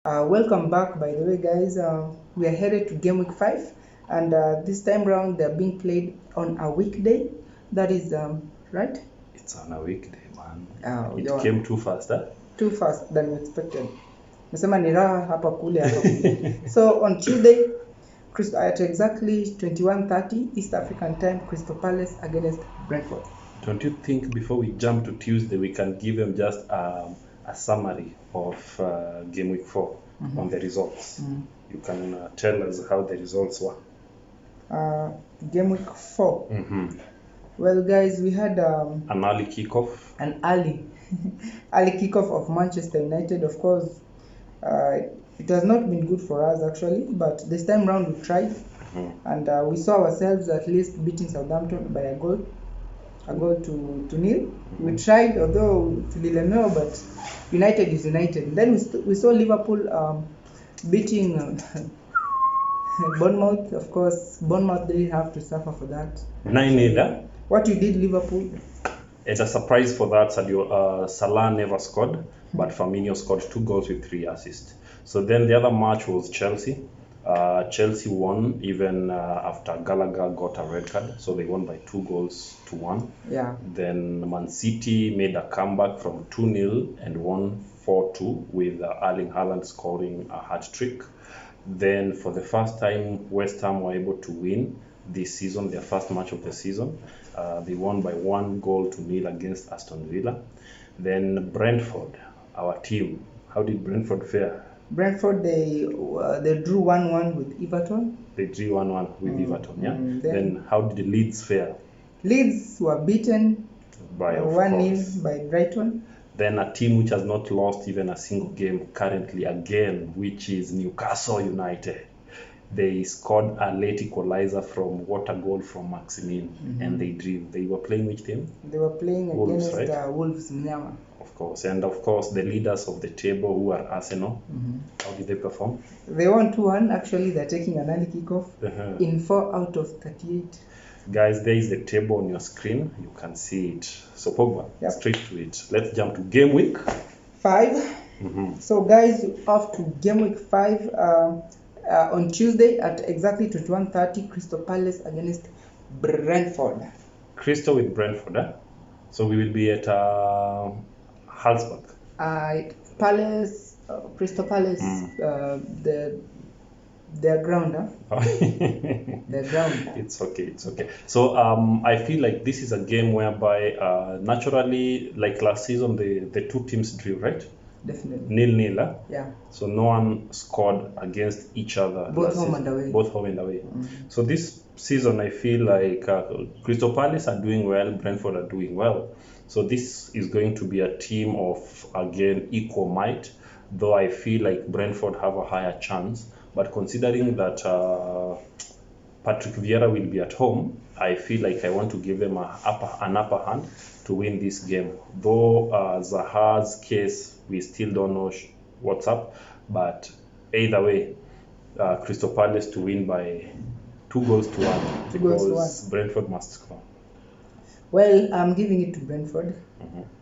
Welcome back, by the way, guys. We are headed to game week 5, and this time round they're being played on a weekday. That is right. It's on a weekday, man. It came too fast, huh? Too fast than we expected. Nasema ni raha hapa kule hapa kule. So on Tuesday, at exactly 21:30 East African time, Crystal Palace against Brentford. Don't you think before we jump to Tuesday, we can give them just a summary of game week 4 on the results? You can tell us how the results were. Game week 4. Well, guys, we had an early kickoff. An early kickoff of Manchester United. Of course, it has not been good for us actually, but this time round we tried, and we saw ourselves at least beating Southampton by a goal to nil. We tried, although tulilemewa, but United is United. Then we saw Liverpool beating Bournemouth. Of course, Bournemouth didn't have to suffer for that. 9-0. What you did, Liverpool? It's a surprise for that. Salah never scored, but Firmino scored 2 goals with 3 assists. So then the other match was Chelsea. Chelsea won even after Gallagher got a red card, so they won by 2-1. Yeah. Then Mancity made a comeback from 2-0 and won 4-2 with Erling Haaland scoring a hat-trick. Then for the first time, West Ham were able to win this season, their first match of the season. They won by 1-0 against Aston Villa. Then Brentford, our team. How did Brentford fare? Brentford, they drew 1-1 with Everton. They drew 1-1 with Everton, yeah. Then how did the Leeds fare? Leeds were beaten by 1-0 by Brighton. Then a team which has not lost even a single game currently again, which is Newcastle United. They scored a late equalizer from what a goal from Maximin, and they drew. They were playing which team? They were playing Wolves, against right? Wolves, Mnyama. Of course, and of course the leaders of the table who are Arsenal. How did they perform? They won 2-1. Actually, they're taking an early kickoff in 4 out of 38. Guys, there is the table on your screen. You can see it. So Pogba, straight to it. Let's jump to game week 5. So guys, off to game week 5. On Tuesday at exactly 21:30, Crystal Palace against Brentford. Crystal with Brentford, eh? So we will be at Halsberg. Palace, Crystal Palace, their ground, huh? Their ground. It's okay. So I feel like this is a game whereby naturally, like last season, the two teams drew, right? Definitely. 0-0. Yeah. So no one scored against each other. Both home and away. Both home and away. So this season, I feel like Crystal Palace are doing well, Brentford are doing well. So this is going to be a team of, again, equal might, though I feel like Brentford have a higher chance. But considering that Patrick Vieira will be at home, I feel like I want to give them an upper hand to win this game. Though Zaha's case, we still don't know what's up. But either way, Crystal Palace to win by 2-1 because Brentford must score. Well, I'm giving it to Brentford.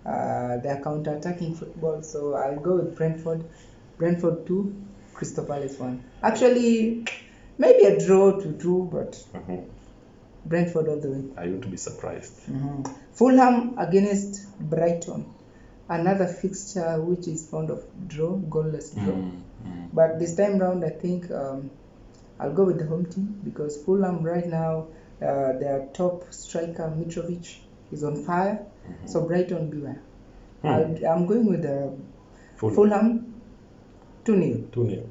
They're counter-attacking football, so I'll go with Brentford. Brentford 2, Crystal Palace 1. Actually, maybe a draw to 2, but Brentford all the way. I wouldn't be surprised. Fulham against Brighton. Another fixture which is fond of draw, goalless draw. But this time round, I think I'll go with the home team because Fulham right now, their top striker Mitrovic is on fire. So Brighton beware. I'm going with the Fulham 2-0.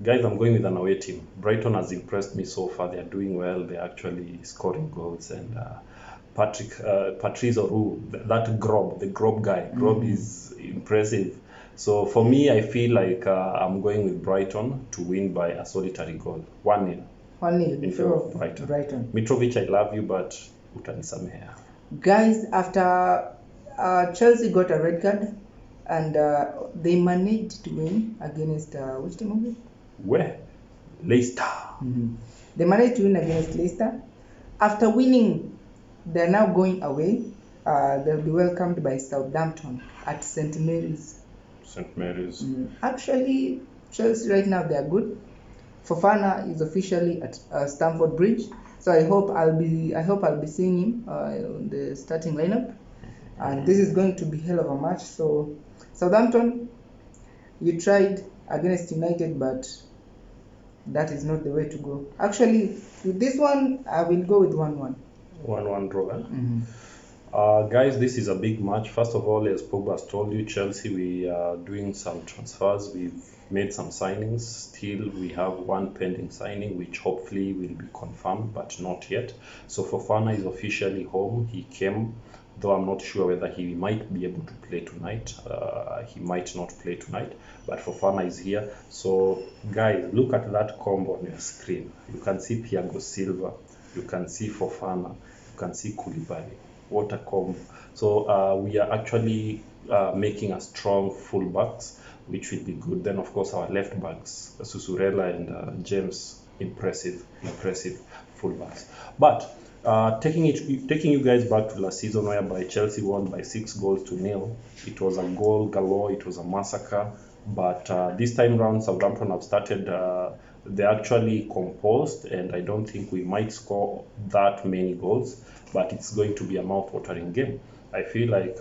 Guys, I'm going with an away team. Brighton has impressed me so far. They're doing well. They're actually scoring goals. And Patrice Aurier, that the Grob guy, Grob is impressive. So for me, I feel like I'm going with Brighton to win by a solitary goal. 1-0. 1-0 in favor of Brighton. Mitrovic, I love you, but utanisamehea. Guys, after Chelsea got a red card, and they managed to win against which team was it? Where? Leicester. They managed to win against Leicester. After winning, they're now going away. They'll be welcomed by Southampton at St. Mary's. St. Mary's. Actually, Chelsea right now, they are good. Fofana is officially at Stamford Bridge, so I hope I'll be seeing him on the starting lineup, and this is going to be hell of a match. So Southampton, you tried against United, but that is not the way to go. Actually, with this one, I will go with 1-1. 1-1 draw. Guys, this is a big match. First of all, as Pogba has told you, Chelsea, we are doing some transfers. We've made some signings. Still, we have one pending signing, which hopefully will be confirmed, but not yet. So Fofana is officially home. He came, though I'm not sure whether he might be able to play tonight. He might not play tonight, but Fofana is here. So, guys, look at that combo on your screen. You can see Thiago Silva. You can see Fofana. You can see Koulibaly. What a combo. So we are actually making a strong fullbacks, which will be good. Then of course our left backs, Susurella and James, impressive fullbacks. But taking you guys back to last season, whereby Chelsea won by 6-0. It was a goal galore. It was a massacre. But this time round, Southampton have started. They're actually composed, and I don't think we might score that many goals. But it's going to be a mouth-watering game. I feel like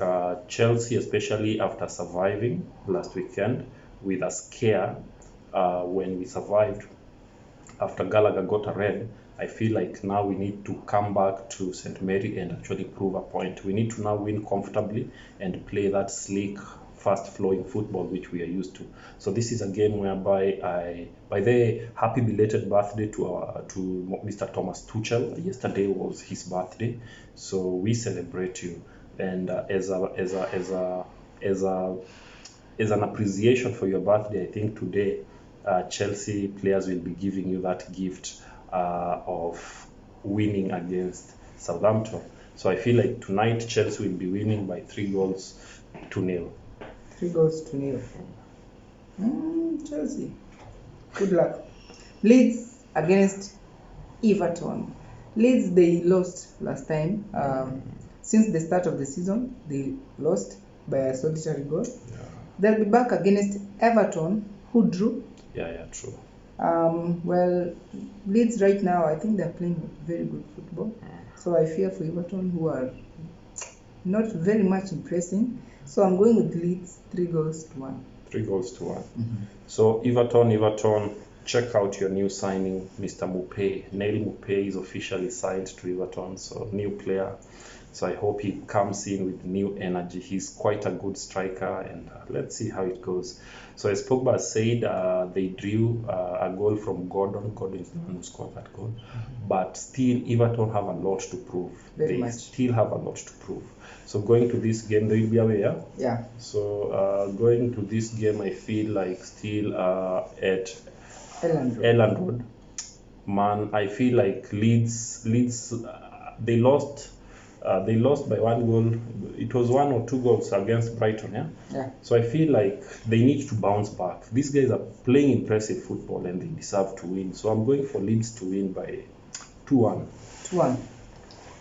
Chelsea, especially after surviving last weekend with a scare when we survived after Gallagher got a red, I feel like now we need to come back to St. Mary and actually prove a point. We need to now win comfortably and play that sleek, fast-flowing football which we are used to. So this is a game whereby by the happy belated birthday to Mr. Thomas Tuchel. Yesterday was his birthday, so we celebrate you. And as an appreciation for your birthday, I think today Chelsea players will be giving you that gift of winning against Southampton. So I feel like tonight Chelsea will be winning by 3-0. 3-0. Chelsea. Good luck. Leeds against Everton. Leeds, they lost last time. Since the start of the season, they lost by a solitary goal. Yeah. They'll be back against Everton, who drew. Yeah, true. Well, Leeds right now, I think they're playing very good football. So I fear for Everton, who are not very much impressing. So I'm going with Leeds 3-1. 3-1. So Everton, check out your new signing, Mr. Mupé. Neil Mupé is officially signed to Everton, so new player. So I hope he comes in with new energy. He's quite a good striker, and let's see how it goes. So as Pogba said, they drew a goal from Gordon. Gordon is the one who scored that goal. But still, Everton have a lot to prove. Still have a lot to prove. So going to this game, they will be away, yeah? Yeah. So going to this game, I feel like still at Elland Road. Man, I feel like Leeds, they lost by 1 goal. It was 1 or 2 goals against Brighton, yeah? Yeah. So I feel like they need to bounce back. These guys are playing impressive football and they deserve to win. So I'm going for Leeds to win by 2-1. 2-1.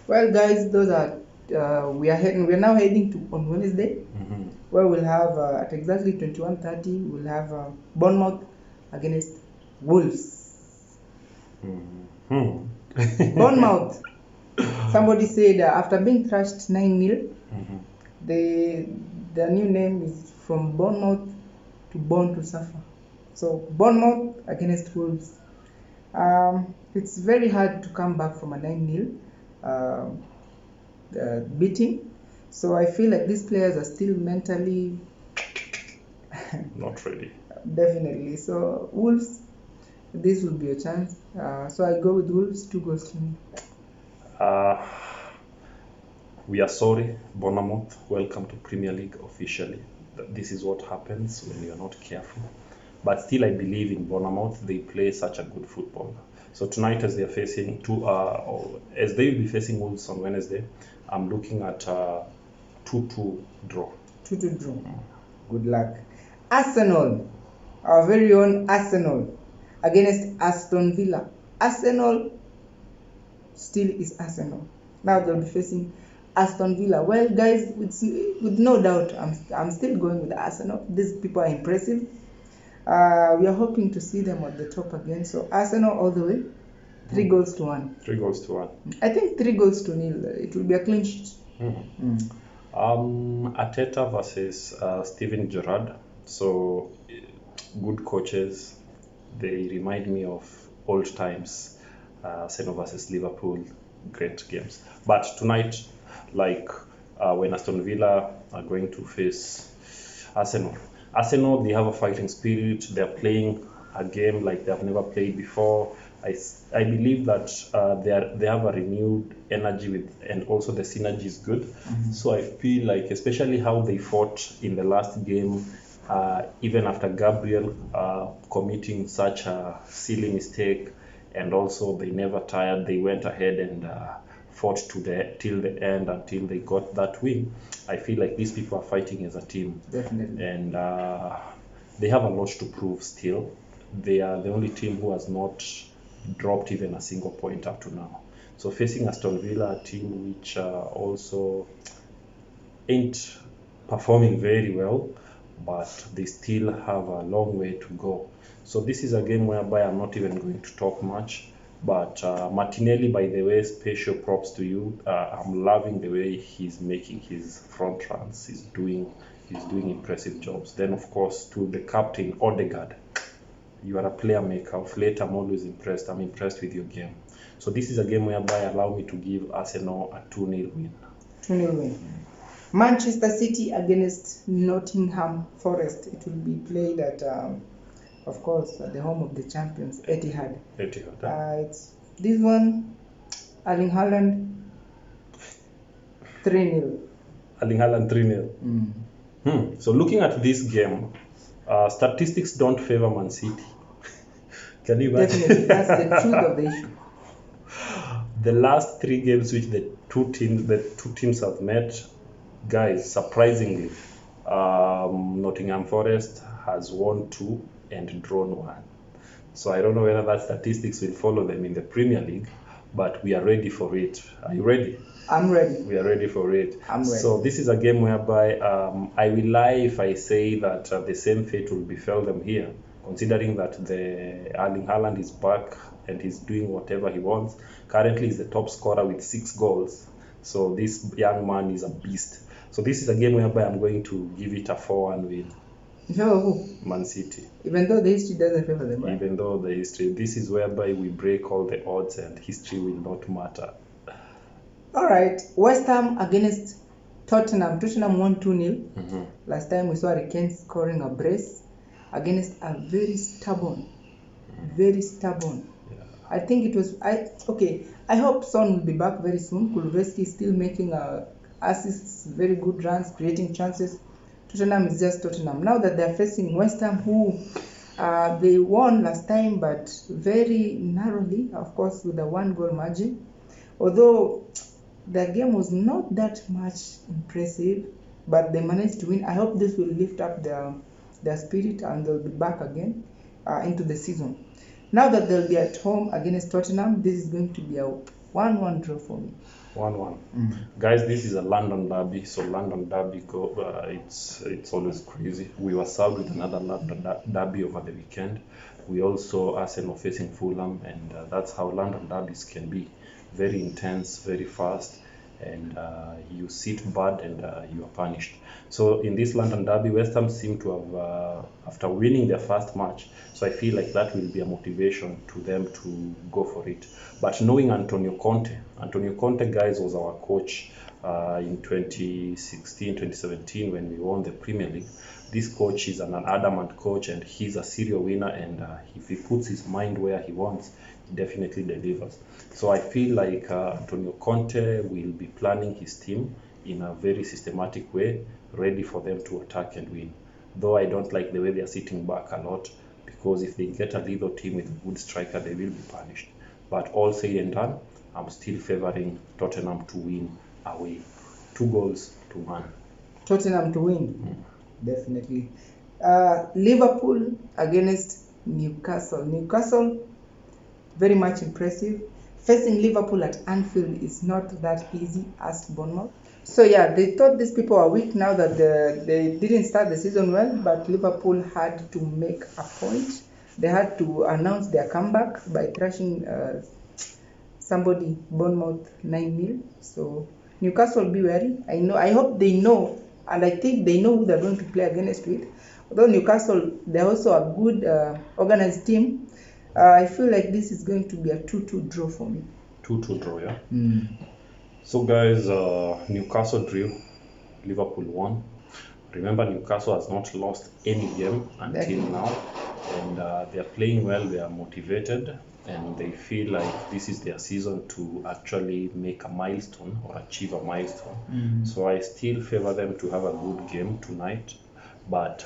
Well, guys, those are we are now heading to on Wednesday, where we'll have at exactly 21:30 we'll have Bournemouth against Wolves. Bournemouth. Somebody said after being thrashed 9-0, their new name is from Bournemouth to Born to Suffer. So Bournemouth against Wolves. It's very hard to come back from a 9-0 beating. So I feel like these players are still mentally not ready. Definitely. So Wolves, this will be a chance. So I go with Wolves 2-0. We are sorry, Bournemouth. Welcome to Premier League officially. This is what happens when you are not careful. But still, I believe in Bournemouth. They play such a good football. So tonight, as they are facing as they will be facing Wolves on Wednesday, I'm looking at 2-2 draw. 2-2 draw. Good luck. Arsenal, our very own Arsenal, against Aston Villa. Arsenal still is Arsenal. Now they'll be facing Aston Villa. Well, guys, with no doubt, I'm still going with Arsenal. These people are impressive. We are hoping to see them at the top again. So Arsenal all the way, 3 goals to 1. 3 goals to 1. I think 3 goals to 0. It will be a clean sheet. Arteta versus Steven Gerrard. So good coaches. They remind me of old times. Arsenal versus Liverpool, great games. But tonight, like when Aston Villa are going to face Arsenal, they have a fighting spirit. They're playing a game like they have never played before. I believe that they have a renewed energy with, and also the synergy is good. So I feel like, especially how they fought in the last game, even after Gabriel committing such a silly mistake, and also they never tired. They went ahead and fought till the end until they got that win. I feel like these people are fighting as a team. Definitely. And they have a lot to prove still. They are the only team who has not dropped even a single point up to now. So facing Aston Villa, a team which also ain't performing very well, but they still have a long way to go. So this is a game whereby I'm not even going to talk much. But Martinelli, by the way, special props to you. I'm loving the way he's making his front runs. He's doing impressive jobs. Then, of course, to the captain, Odegaard. You are a player maker. Of late, I'm always impressed. I'm impressed with your game. So this is a game whereby allow me to give Arsenal a 2-0 win. 2-0 win. Manchester City against Nottingham Forest. It will be played at, of course, at the home of the champions, Etihad. It's this one, Erling Haaland 3-0. Erling Haaland 3-0. So looking at this game, statistics don't favor Man City. Can you imagine? Definitely, that's the truth of the issue. The last 3 games which the two teams have met, guys, surprisingly, Nottingham Forest has won 2 and drawn 1. So I don't know whether that statistics will follow them in the Premier League, but we are ready for it. Are you ready? I'm ready. We are ready for it. I'm ready. So this is a game whereby I will lie if I say that the same fate will befell them here, considering that the Erling Haaland is back and he's doing whatever he wants. Currently, he's the top scorer with 6 goals. So this young man is a beast. So this is a game whereby I'm going to give it a 4-1 win. No. Man City. Even though the history doesn't favor them. Right? Even though the history. This is whereby we break all the odds and history will not matter. All right. West Ham against Tottenham. Tottenham won 2-0. Last time we saw Kane scoring a brace against a very stubborn. Yeah. I think it was. I hope Son will be back very soon. Kulveski is still making assists, very good runs, creating chances. Tottenham is just Tottenham. Now that they're facing West Ham, who they won last time, but very narrowly, of course, with a 1-goal margin. Although the game was not that much impressive, but they managed to win. I hope this will lift up their spirit and they'll be back again into the season. Now that they'll be at home against Tottenham, this is going to be a 1-1 draw for me. 1-1. Guys, this is a London derby, so London derby it's always crazy. We were served with another London derby over the weekend. We also Arsenal facing Fulham, and that's how London derbies can be. Very intense, very fast, and you sit bad and you are punished. So in this London derby, West Ham seem to have, after winning their first match, so I feel like that will be a motivation to them to go for it. But knowing Antonio Conte, guys, was our coach in 2016, 2017 when we won the Premier League. This coach is an adamant coach and he's a serial winner, and if he puts his mind where he wants, he definitely delivers. So I feel like Antonio Conte will be planning his team in a very systematic way, ready for them to attack and win. Though I don't like the way they are sitting back a lot, because if they get a little team with a good striker, they will be punished. But all said and done, I'm still favoring Tottenham to win away. 2-1. Tottenham to win. Definitely. Liverpool against Newcastle. Newcastle, very much impressive. Facing Liverpool at Anfield is not that easy as Bournemouth. So yeah, they thought these people are weak now that they didn't start the season well, but Liverpool had to make a point. They had to announce their comeback by thrashing somebody, Bournemouth 9-0. So Newcastle, be wary. I hope they know, and I think they know who they're going to play against with. Although Newcastle, they're also a good organized team. I feel like this is going to be a 2-2 draw for me. 2-2 draw, yeah. So guys, Newcastle drew, Liverpool won. Remember, Newcastle has not lost any game until now, and they are playing well. They are motivated, and they feel like this is their season to actually make a milestone or achieve a milestone. So I still favor them to have a good game tonight. But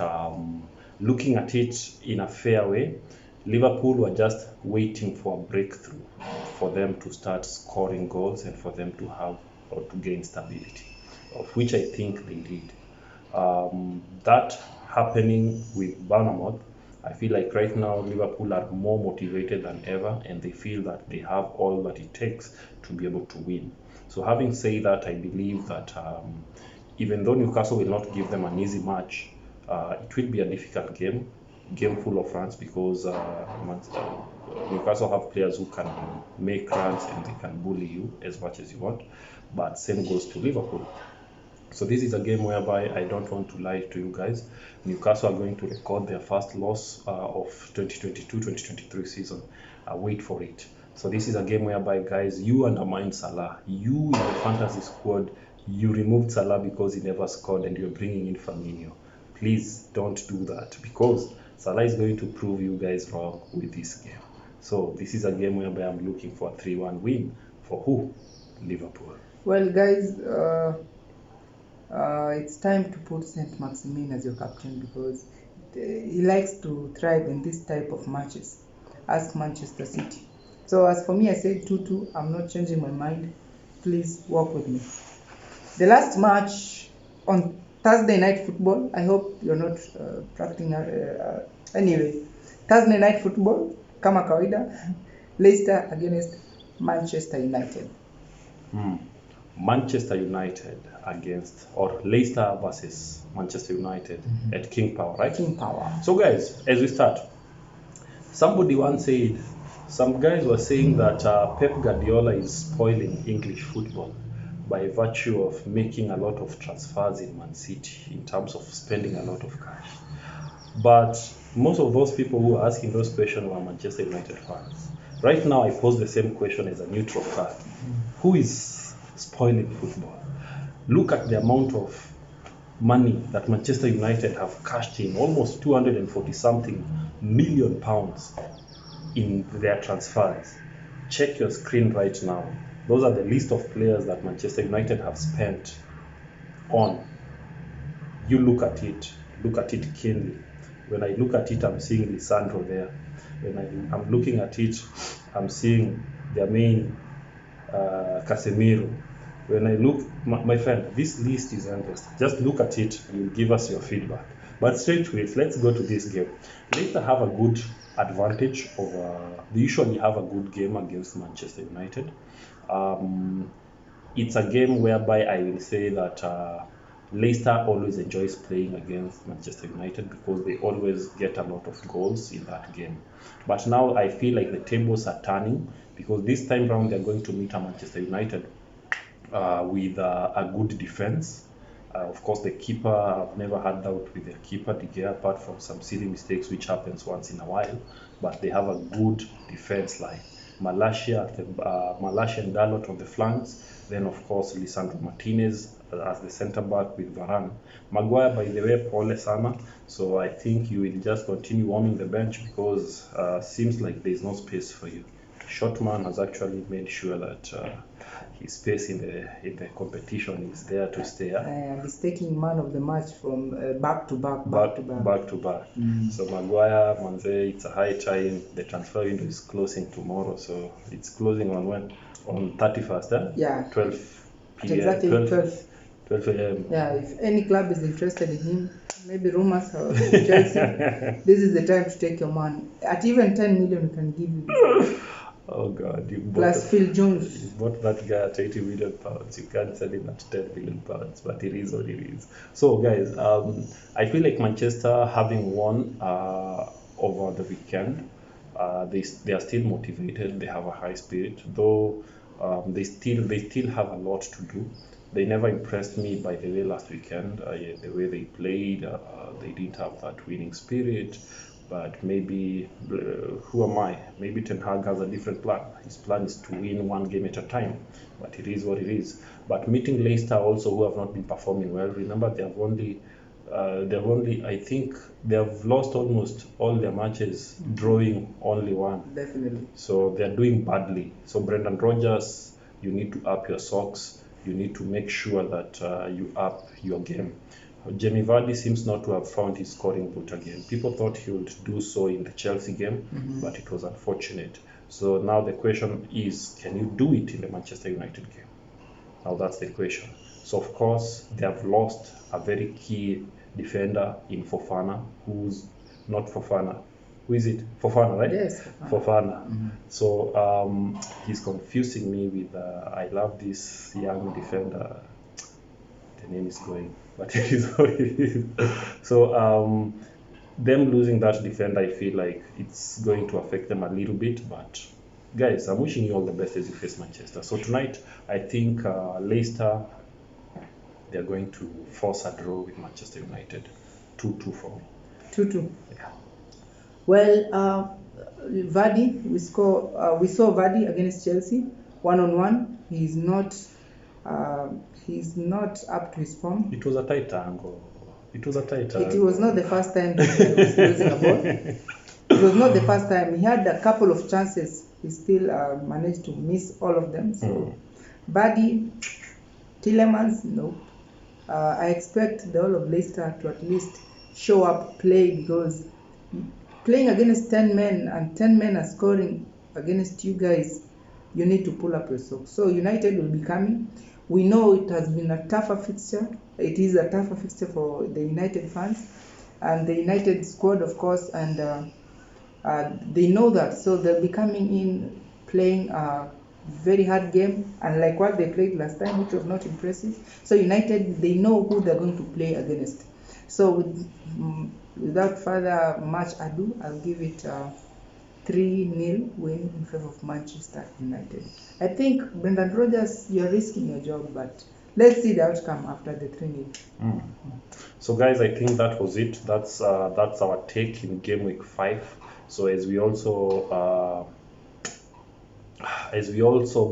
looking at it in a fair way, Liverpool were just waiting for a breakthrough for them to start scoring goals and for them to have or to gain stability, of which I think they did. That happening with Bournemouth, I feel like right now Liverpool are more motivated than ever, and they feel that they have all that it takes to be able to win. So having said that, I believe that even though Newcastle will not give them an easy match, it will be a difficult game full of runs, because Newcastle have players who can make runs and they can bully you as much as you want. But same goes to Liverpool. So this is a game whereby I don't want to lie to you guys. Newcastle are going to record their first loss of 2022-2023 season. Wait for it. So this is a game whereby, guys, you undermine Salah. You in the fantasy squad, you removed Salah because he never scored, and you're bringing in Firmino. Please don't do that, because Salah is going to prove you guys wrong with this game. So this is a game whereby I'm looking for a 3-1 win. For who? Liverpool. Well, guys, it's time to put Saint Maximin as your captain, because he likes to thrive in this type of matches. Ask Manchester City. So as for me, I said 2-2. I'm not changing my mind. Please walk with me. The last match on Thursday night football. I hope you're not practicing. Anyway, Thursday night football, kama kawaida, Leicester against Manchester United. Manchester United against, or Leicester versus Manchester United at King Power, right? King Power. So guys, as we start, somebody once said, some guys were saying that Pep Guardiola is spoiling English football by virtue of making a lot of transfers in Man City in terms of spending a lot of cash. But most of those people who are asking those questions were Manchester United fans. Right now, I pose the same question as a neutral fan. Who is spoiling football? Look at the amount of money that Manchester United have cashed in, almost 240 something million pounds in their transfers. Check your screen right now. Those are the list of players that Manchester United have spent on. You look at it keenly. When I look at it, I'm seeing Lisandro there. When I'm looking at it, I'm seeing their main Casemiro. When I look, my friend, this list is endless. Just look at it, you'll give us your feedback. But straight to it, let's go to this game. Leicester have a good advantage over, they usually have a good game against Manchester United. It's a game whereby I will say that Leicester always enjoys playing against Manchester United because they always get a lot of goals in that game. But now I feel like the tables are turning, because this time round they're going to meet a Manchester United with a good defense. Of course, the keeper, I've never had doubt with the keeper, De Gea, apart from some silly mistakes which happens once in a while. But they have a good defense line. Malacia and Dalot on the flanks. Then, of course, Lisandro Martinez as the centre back with Varane. Maguire, by the way, pole sana. So I think you will just continue warming the bench, because seems like there's no space for you. Shotman has actually made sure that his space in the competition is there to stay. And he's taking man of the match from back to back. So Maguire, Manze, it's a high time. The transfer window is closing tomorrow, so it's closing on when? On 31st, Yeah. 12 p.m. Exactly, 12 a.m. Yeah, if any club is interested in him, maybe rumors or Chelsea, this is the time to take your man. At even 10 million, we can give you. Oh God, Plus Phil Jones. You bought that guy at 80 million pounds. You can't sell him at 10 million pounds, but it is what it is. So, guys, I feel like Manchester, having won over the weekend, they are still motivated. They have a high spirit, though they still have a lot to do. They never impressed me, by the way, last weekend. The way they played, they didn't have that winning spirit. But maybe, who am I? Maybe Ten Hag has a different plan. His plan is to win one game at a time. But it is what it is. But meeting Leicester also, who have not been performing well. Remember, they have only, I think, they have lost almost all their matches, drawing only one. Definitely. So they are doing badly. So Brendan Rodgers, you need to up your socks. You need to make sure that you up your game. Jamie Vardy seems not to have found his scoring boot again. People thought he would do so in the Chelsea game, but it was unfortunate. So now the question is, can you do it in the Manchester United game? Now that's the question. So of course, they have lost a very key defender in Fofana, who's not Fofana. Who is it? Fofana, right? Yes. Fofana. So he's confusing me with, I love this young defender. The name is going, but it is what it is. So them losing that defender, I feel like it's going to affect them a little bit. But guys, I'm wishing you all the best as you face Manchester. So tonight, I think Leicester, they're going to force a draw with Manchester United. 2-2 for me. 2-2. Yeah. Well, Vardy, we saw Vardy against Chelsea 1-on-1. He's not up to his form. It was a tight angle. It was not the first time he was losing a ball. It was not the first time. He had a couple of chances. He still managed to miss all of them. So, Vardy, Tielemans, no. I expect the whole of Leicester to at least show up, play, because playing against 10 men and 10 men are scoring against you guys, you need to pull up your socks. So United will be coming. We know it has been a tougher fixture. It is a tougher fixture for the United fans and the United squad, of course, and they know that. So they'll be coming in playing a very hard game, unlike what they played last time, which was not impressive. So United, they know who they're going to play against. So without further much ado, I'll give it 3-0 win in favor of Manchester United. I think, Brendan Rodgers, you're risking your job, but let's see the outcome after the 3-0. So guys, I think that was it. That's our take in game week 5. So as we also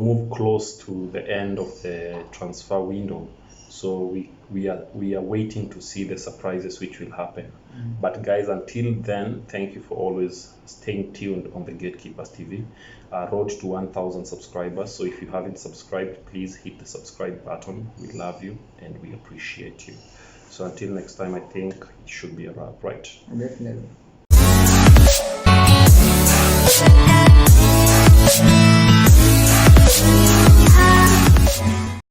move close to the end of the transfer window, so we are waiting to see the surprises which will happen. But guys, until then, thank you for always staying tuned on the Gatekeepers TV. Road to 1,000 subscribers. So if you haven't subscribed, please hit the subscribe button. We love you and we appreciate you. So until next time, I think it should be a wrap, right? Definitely.